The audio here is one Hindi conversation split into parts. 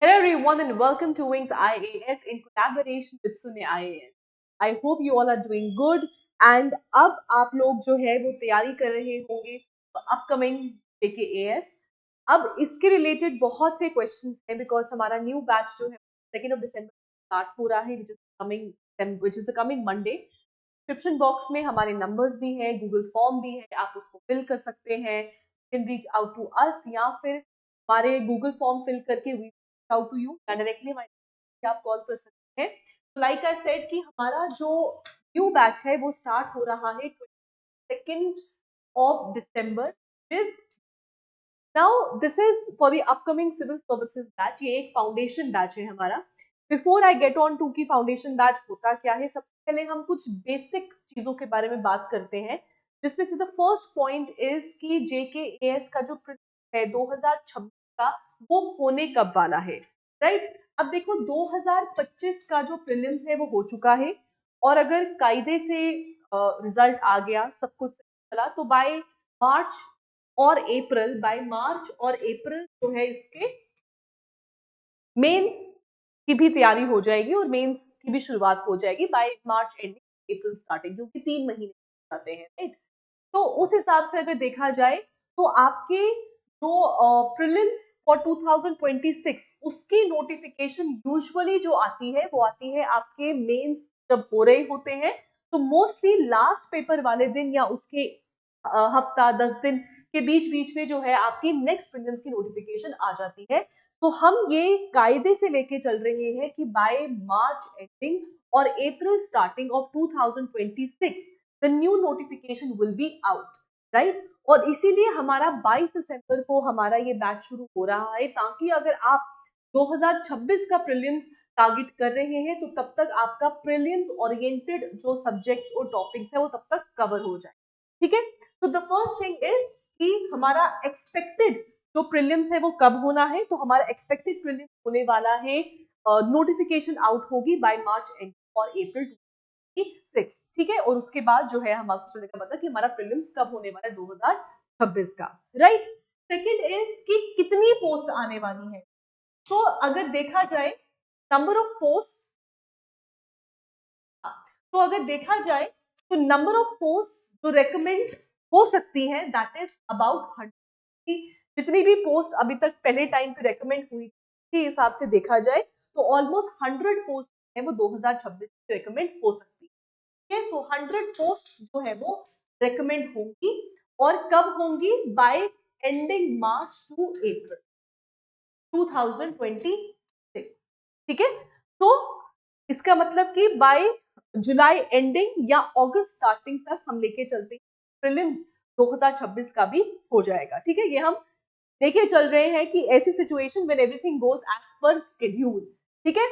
Hello everyone and welcome to Wings IAS in collaboration with Sunny IAS. I hope you all are doing good and अब आप लोग जो है वो तैयारी कर रहे होंगे अपकमिंग JKAS। अब इसके रिलेटेड बहुत से क्वेश्चंस हैं बिकॉज हमारा न्यू बैच जो है 2 दिसंबर स्टार्ट हो रहा है which is the coming Monday। Description box में हमारे नंबर्स भी हैं, गूगल फॉर्म भी है, आप उसको फिल कर सकते हैं। Can reach out to us या फिर हमारे गूगल फॉर्म फिल करके we out to you directly आप कॉल कर सकते हैं। तो लाइक आई सेड कि हमारा जो न्यू बैच है वो स्टार्ट हो रहा है 22 दिसंबर। Now this is for the upcoming civil services batch. ये एक फाउंडेशन बैच है हमारा। Before I get on to की फाउंडेशन बैच होता क्या है, सबसे पहले हम कुछ बेसिक चीजों के बारे में बात करते हैं, जिसमें से द फर्स्ट पॉइंट इज कि JKAS का जो है 2026 का वो होने कब वाला है, राइट? अब देखो 2025 का जो प्रीलिम्स है वो हो चुका है और अगर कायदे से रिजल्ट आ गया, सब कुछ चला, तो बाय मार्च और अप्रैल जो है इसके मेंस की भी तैयारी हो जाएगी और मेंस की भी शुरुआत हो जाएगी बाय मार्च एंडिंग अप्रैल स्टार्टिंग, क्योंकि 3 महीने जाते हैं, राइट? तो उस हिसाब से अगर देखा जाए तो आपके जो प्रीलिम्स फॉर 2026 उसकी नोटिफिकेशन यूजुअली जो आती है वो आती है आपके मेंस जब हो रहे होते हैं, तो मोस्टली लास्ट पेपर वाले दिन या उसके हफ्ता 10 दिन के बीच बीच में जो है आपकी नेक्स्ट प्रीलिम्स की नोटिफिकेशन आ जाती है। तो हम ये कायदे से लेके चल रहे हैं कि बाय मार्च एंडिंग और April starting of 2026 the new notification will be out, right? और इसीलिए हमारा 22 दिसंबर को हमारा ये बैच शुरू हो रहा है, ताकि अगर आप 2026 का प्रीलिम्स टारगेट कर रहे हैं तो तब तक आपका प्रीलिम्स ओरिएंटेड जो सब्जेक्ट्स और टॉपिक्स है वो तब तक कवर हो जाए। ठीक है, तो द फर्स्ट थिंग इज कि हमारा एक्सपेक्टेड जो प्रीलिम्स है वो कब होना है। तो हमारा एक्सपेक्टेड प्रीलिम्स होने वाला है, नोटिफिकेशन आउट होगी बाय मार्च एंड और अप्रैल 6, ठीक है। और उसके बाद जो है हम आपको चलेगा पता कि हमारा प्रीलिम्स कब होने वाला है 2026 का, राइट? सेकंड इज कि कितनी पोस्ट आने वाली है। तो अगर देखा जाए नंबर ऑफ पोस्ट, तो अगर देखा जाए तो नंबर ऑफ पोस्ट जो रेकमेंड हो सकती है दैट इज अबाउट 100। जितनी भी पोस्ट अभी तक पहले टाइम पे रेकमेंड हुई के हिसाब से देखा जाए तो ऑलमोस्ट 100 पोस्ट है वो 2026 में रेकमेंड हो सकती है। सो 100 पोस्ट जो है वो रेकमेंड होंगी और कब होंगी? बाय एंडिंग मार्च टू अप्रैल 2026, ठीक है। तो इसका मतलब कि बाय जुलाई एंडिंग या अगस्त स्टार्टिंग तक हम लेके चलते हैं, प्रीलिम्स 2026 का भी हो जाएगा, ठीक है। ये हम लेके चल रहे हैं कि ऐसी situation when everything goes as per schedule, ठीक है।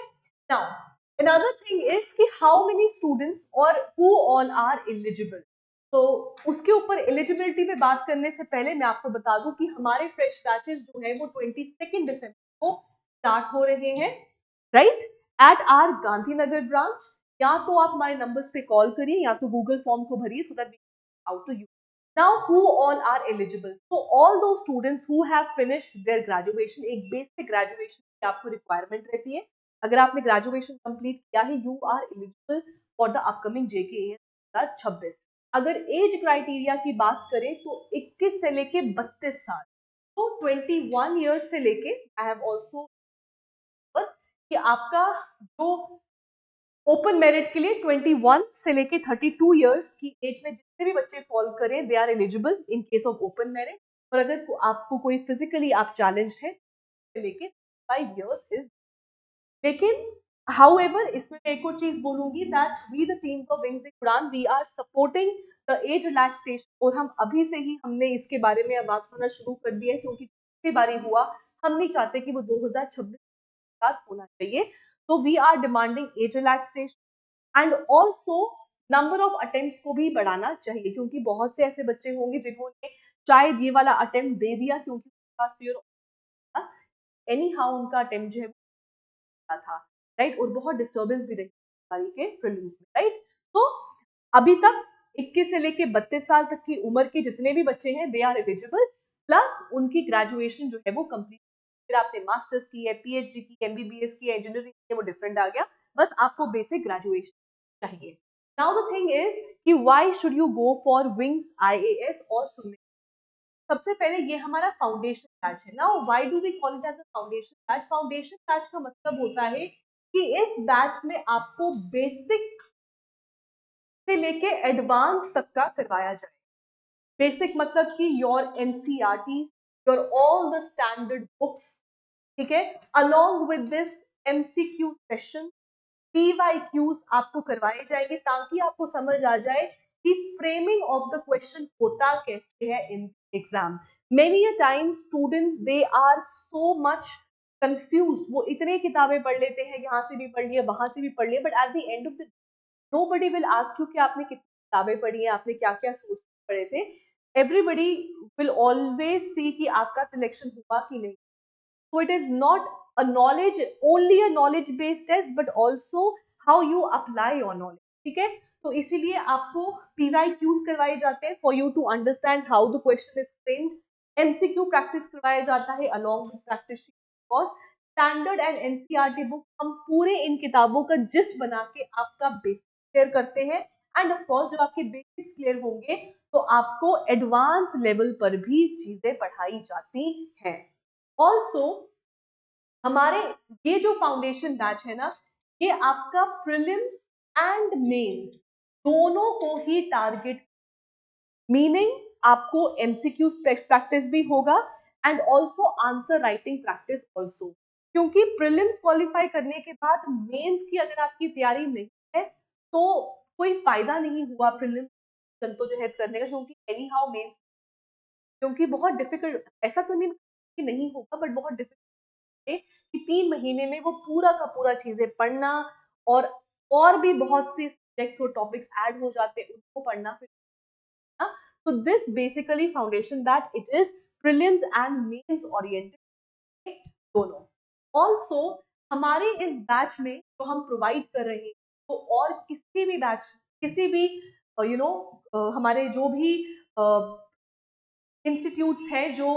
नाउ another thing is कि how many students और who all are eligible। तो उसके ऊपर एलिजिबिलिटी पे बात करने से पहले मैं आपको बता दूं कि हमारे फ्रेश बैचेस जो है वो 22 दिसंबर को स्टार्ट हो रहे हैं, right? At R Gandhinagar branch. या तो आप हमारे नंबर्स पे कॉल करिए या तो गूगल फॉर्म को भरिए so that out to you. Now, who all are eligible? So, all those students who have finished their graduation, एक basic graduation की आपको requirement रहती है। अगर आपने graduation complete किया है, you are eligible for the upcoming JKAS 2026। अगर एज क्राइटेरिया की बात करें तो 21 से लेके 32 साल, तो 21 ईयर्स से लेके आई हैव ऑल्सो कि आपका जो ओपन मेरिट के लिए 21 से लेके 32 इयर्स की एज में जितने भी बच्चे फॉल करें they are eligible in case of open merit. और अगर आपको कोई फिजिकली आप चैलेंज्ड है लेके 5 इयर्स इज। लेकिन हाउएवर इसमें मैं एक और चीज बोलूंगी that we the teams of wings Udaan we are supporting the age relaxation. और हम अभी से ही हमने इसके बारे में बात करना शुरू कर दिया है, क्योंकि जितनी बारी हुआ हम नहीं चाहते कि वो 2026 साथ होना चाहिए। तो we are demanding age relaxation and also number of attempts को भी बढ़ाना चाहिए, क्योंकि बहुत से ऐसे बच्चे होंगे जिन्होंने शायद ये वाला अटेम्प्ट दे दिया क्योंकि उनके पास फियर था, एनी हाउ उनका अटेम्प्ट जो है था, राइट? और बहुत डिस्टर्बेंस भी रही के प्रीलिम्स में, राइट? तो अभी तक 21 से लेके 32 साल तक की उम्र के जितने भी बच्चे हैं दे आर एलिजिबल, प्लस उनकी ग्रेजुएशन जो है वो कंप्लीट फिर आपने मास्टर्स की है, पीएचडी की, एमबीबीएस की, इंजीनियरिंग की, वो डिफरेंट आ गया, बस आपको बेसिक ग्रेजुएशन चाहिए। नाउ द थिंग इज कि why should you go for wings IAS और सुनिल। सबसे पहले ये हमारा फाउंडेशन बैच है। Now why do we call it as a foundation batch? Foundation batch का मतलब होता है कि इस बैच में आपको बेसिक से लेके एडवांस तक का करवाया जाए। बेसिक मतलब कि your NCERT, your all the standard books, ठीक है, along with this MCQ session, PYQs आपको करवाए जाएंगे ताकि आपको समझ आ जाए कि फ्रेमिंग ऑफ द क्वेश्चन होता कैसे है in exam. Many a time students they are so much confused, वो इतने किताबें पढ़ लेते हैं, यहाँ से भी पढ़ लिया, वहां से भी पढ़ लिया, but at the end of the nobody will ask you कि आपने कितनी किताबें पढ़ी हैं, आपने क्या क्या सोर्स पढ़े थे। एवरीबडी विल ऑलवेज सी कि आपका सिलेक्शन हुआ कि नहीं। So it is not a knowledge, only a knowledge based test, but also how you apply your knowledge. ठीक है, तो इसीलिए आपको PYQs करवाए जाते हैं for you to understand how the question is framed. MCQ practice करवाया जाता है along with practice sheet. Because standard and NCERT book हम पूरे इन किताबों का जिस्ट बना के आपका बेसिक क्लियर करते हैं, एंड ऑफ कोर्स जब आपके बेसिक्स क्लियर होंगे तो आपको एडवांस लेवल पर भी चीजें पढ़ाई जाती हैं। ऑल्सो हमारे ये जो फाउंडेशन बैच है ना, ये आपका प्रीलिम्स एंड मेंस दोनों को ही टारगेट, मीनिंग आपको एमसीक्यू प्रैक्टिस भी होगा and also answer writing practice also, क्योंकि प्रीलिम्स क्वालिफाई करने के बाद मेंस की अगर आपकी तैयारी नहीं है तो कोई फायदा नहीं हुआ प्रीलिम्स जद्दोजहद करने का, क्योंकि एनी हाउ मेंस, क्योंकि बहुत डिफिकल्ट, ऐसा तो नहीं कि नहीं होगा बट बहुत डिफिकल्ट कि 3 महीने में वो पूरा का पूरा चीजें पढ़ना, और भी बहुत से सब्जेक्ट्स और टॉपिक्स ऐड हो जाते हैं उनको पढ़ना फिर। So this basically foundation that it is prelims and mains oriented दोनों। Also हमारे इस बैच में जो हम प्रोवाइड कर रहे हैं तो और किसी भी बैच, किसी भी हमारे जो भी इंस्टीट्यूट्स हैं जो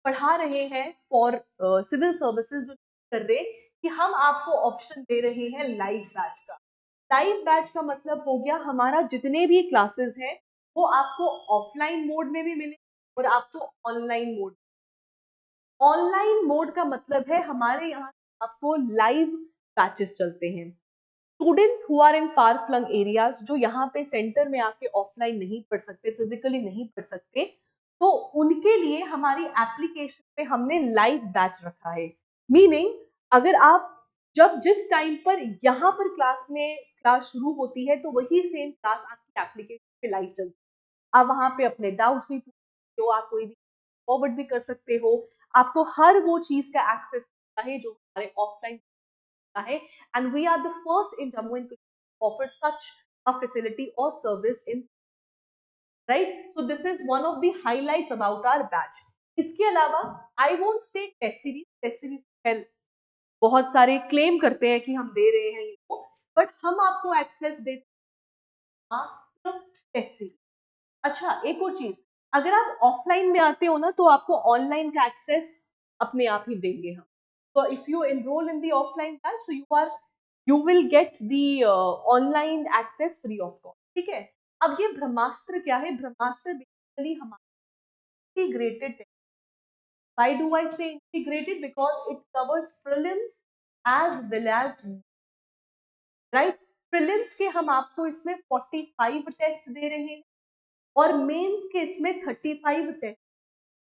पढ़ा रहे हैं फॉर सिविल सर्विसेज, जो कर रहे कि हम आपको ऑप्शन दे रहे हैं लाइव बैच का। लाइव बैच का मतलब हो गया हमारा जितने भी क्लासेस हैं वो आपको ऑफलाइन मोड में भी मिले और आपको ऑनलाइन मोड। ऑनलाइन मोड का मतलब है हमारे यहाँ आपको लाइव बैचेस चलते हैं। Students who are in far flung areas, जो यहाँ पे सेंटर में आके ऑफलाइन नहीं पढ़ सकते, फिजिकली नहीं पढ़ सकते, तो उनके लिए हमारी एप्लीकेशन पे हमने लाइव बैच रखा है। मीनिंग अगर आप जब जिस टाइम पर यहाँ पर क्लास शुरू होती है तो वही सेम क्लास आपकी एप्लीकेशन पे लाइव चलती है। आप वहां पे अपने डाउट्स भी पूछते हो, आप कोई भी फॉरवर्ड भी कर सकते हो, आपको हर वो चीज का एक्सेस है जो हमारे ऑफलाइन है। And we are the first in Jammu and Kashmir to offer such a facility or service in, right? So this is one of the highlights about our batch. इसके अलावा I won't say test series बहुत सारे क्लेम करते हैं कि हम दे रहे हैं ये, बट हम आपको एक्सेस देते हैं मास्टर टेस्ट सीरीज। अच्छा एक और चीज, अगर आप ऑफलाइन में आते हो ना तो आपको ऑनलाइन का एक्सेस अपने आप ही देंगे हम। तो if you enrol in the offline batch तो you will get the online access free of cost, ठीक है। अब ये ब्रह्मास्त्र क्या है? ब्रह्मास्त्र बेसिकली हमारा integrated test. Why do I say integrated? Because it covers prelims as well as, right. Prelims के हम आपको इसमें 45 टेस्ट दे रहे हैं और मेंस के इसमें 35 टेस्ट।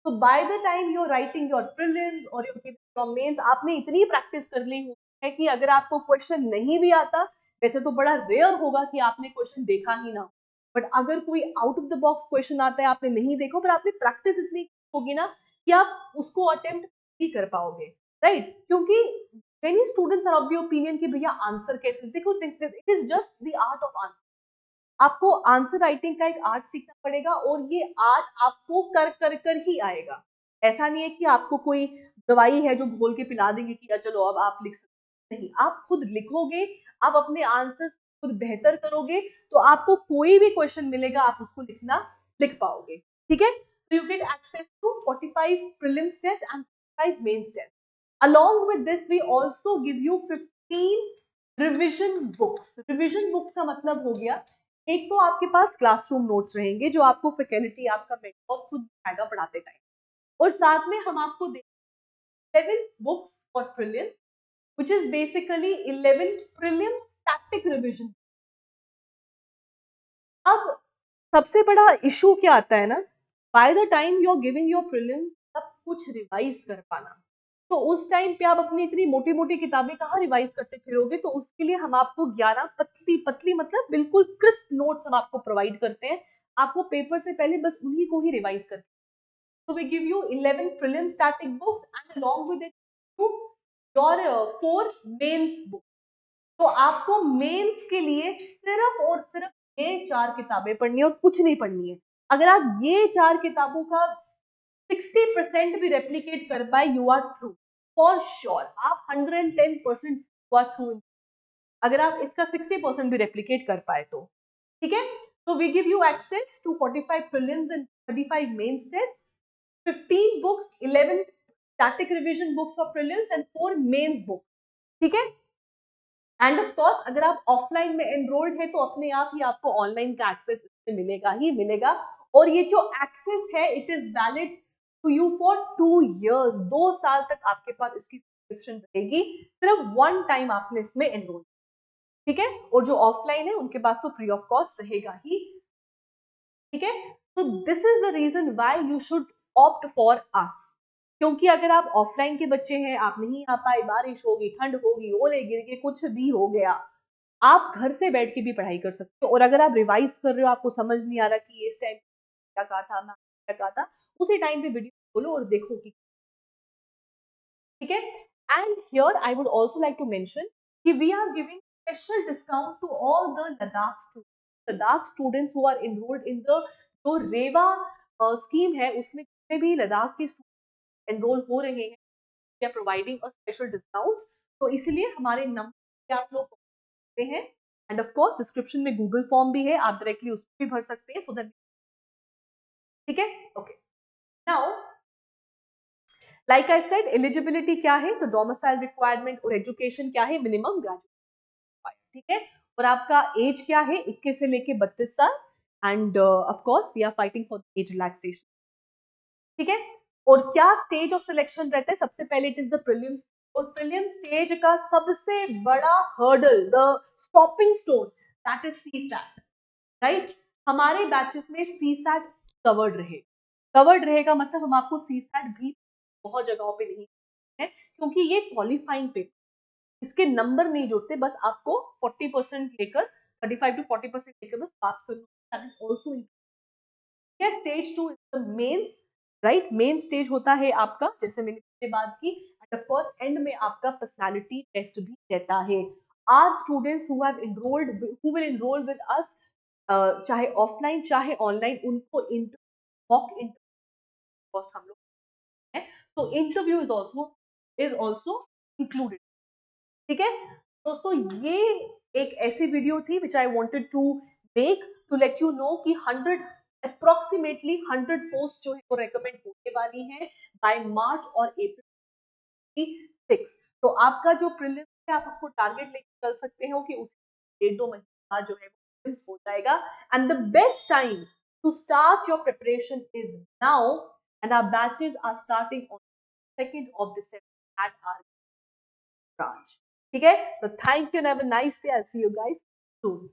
तो by the time you are writing your prelims और योर मेंस, आपने इतनी प्रैक्टिस कर ली है कि अगर आपको क्वेश्चन नहीं भी आता, वैसे तो बड़ा रेयर होगा कि आपने क्वेश्चन देखा ही ना, बट अगर कोई out of the box question आता है आपने नहीं देखा पर आपने प्रैक्टिस इतनी होगी ना कि आप उसको अटेम्प्ट भी कर पाओगे, राइट। क्योंकि many students are of the opinion कि भैया आंसर कैसे, देखो it is just the art of answer. आपको आंसर राइटिंग का एक आर्ट सीखना पड़ेगा और ये आर्ट आपको कर ही आएगा। ऐसा नहीं है कि आपको कोई दवाई है जो घोल के पिला देंगे कि चलो अब आप लिख सकते, नहीं, आप खुद लिखोगे, आप अपने आंसर्स खुद बेहतर करोगे तो आपको कोई भी क्वेश्चन मिलेगा आप उसको लिख पाओगे, ठीक है। So you get access to 45 prelims test and 5 mains test. Along with this, we also give you 15 revision books. Revision books का मतलब हो गया, एक तो आपके पास क्लासरूम नोट्स रहेंगे जो आपको फैकल्टी, आपका मेंटर खुद दिखाएगा पढ़ाते टाइम, और साथ में हम आपको देंगे 11 books for prelims, which is basically 11 prelim static revision. अब सबसे बड़ा इशू क्या आता है ना, by the time you are giving your prelims सब कुछ रिवाइज कर पाना, तो उस टाइम पे आप अपनी इतनी मोटी मोटी किताबें कहाँ रिवाइज करते फिरोगे, तो उसके लिए हम आपको 11 पतली पतली मतलब बिल्कुल क्रिस्प नोट्स हम आपको प्रोवाइड करते हैं, आपको पेपर से पहले बस उन्हीं को ही रिवाइज करके। So we give you 11 prelim static books and along with it your 4 mains books. तो आपको मेंस के लिए सिर्फ और सिर्फ ये 4 किताबें पढ़नी है और कुछ नहीं पढ़नी है। अगर आप ये 4 किताबों का 60% भी रेप्लिकेट कर पाए, you are through for sure, आप 110% यू आर थ्रू। अगर आप इसका 60% भी रेप्लिकेट कर पाए तो ठीक है। तो we give you access to 45 prelims and 35 mains test, 15 books, 11 static revision books for prelims and 4 mains book, ठीक है। एंड ऑफ कोर्स अगर आप ऑफलाइन में एनरोल्ड है तो अपने आप ही आपको ऑनलाइन का एक्सेस इसमें मिलेगा ही मिलेगा, और ये जो एक्सेस है it is valid to you for 2 years, 2 साल तक आपके पास इसकी सब्सक्रिप्शन रहेगी, सिर्फ वन टाइम आपने इसमें एनरोल, ठीक है। और जो ऑफलाइन है उनके पास तो फ्री ऑफ कॉस्ट रहेगा ही, ठीक है। तो this is the reason why you should opt for us, क्योंकि अगर आप ऑफलाइन के बच्चे हैं, आप नहीं आ पाए, बारिश होगी, ठंड होगी, ओले गिर गए, कुछ भी हो गया, आप घर से बैठ के भी पढ़ाई कर सकते हो। और अगर आप रिवाइज कर रहे हो, आपको समझ नहीं आ रहा कि इस टाइम क्या कहा था, मैं क्या कहा था, उसी टाइम पे वीडियो खोलो और देखो कि, ठीक है। And here I would also like to mention कि we are giving special discount to all the Ladakh students who are enrolled in the जो रेवा स्कीम है, उसमें जितने भी लद्दाख के स्टूडेंट एनरोल हो रहे हैं, we are providing a special discount. तो इसलिए हमारे नंबर आप लोग सकते हैं, एंड ऑफ कोर्स डिस्क्रिप्शन में गूगल फॉर्म भी है, आप डायरेक्टली उसको भी भर सकते हैं, सो दैट, ठीक है। Okay, now like I said, eligibility क्या है, तो डोमिसाइल रिक्वायरमेंट और एजुकेशन क्या है, मिनिमम ग्रेजुएट, ठीक है। और आपका एज क्या है, 21 से लेके 32 साल, and of course we are fighting for age relaxation, ठीक है। और क्या स्टेज ऑफ सिलेक्शन रहता है, सबसे पहले इट इज द प्रीलिम्स, और प्रीलियम स्टेज का सबसे बड़ा hurdle, the stopping stone, that is CSAT, right. हमारे बैचेस में सीसैट कवर्ड रहेगा, मतलब हम आपको सीसैट भी बहुत जगहों पे नहीं है, क्योंकि ये क्वालिफाइंग पेपर, इसके नंबर नहीं जुड़ते, बस आपको 40% लेकर, 35 to 40% लेकर बस पास करना, that is also. Stage 2 is the mains, right. Main stage होता है आपका, जैसे मैंने पहले बात की, एंड ऑफ कोर्स एंड में आपका पर्सनालिटी टेस्ट भी रहता है। Are students who have enrolled, who will enrol with us, चाहे ऑफलाइन चाहे ऑनलाइन, उनको मॉक इंटरव्यू हम लोग हैं, so interview is also included, ठीक है। दोस्तों ये एक ऐसी वीडियो थी which I wanted to make to let you know कि 100 पोस्ट जो है वो रेकमेंड होने वाली है बाय मार्च और अप्रैल 6। तो आपका जो प्रीलिम्स है आप उसको टारगेट लेके चल सकते हो कि उस 1-2 महीने बाद जो है वो प्रीलिम्स हो जाएगा, and the best time to start your preparation is now, and our batches are starting on 2nd of December at our branch, ठीक है। तो thank you and have a nice day, I will see you guys soon.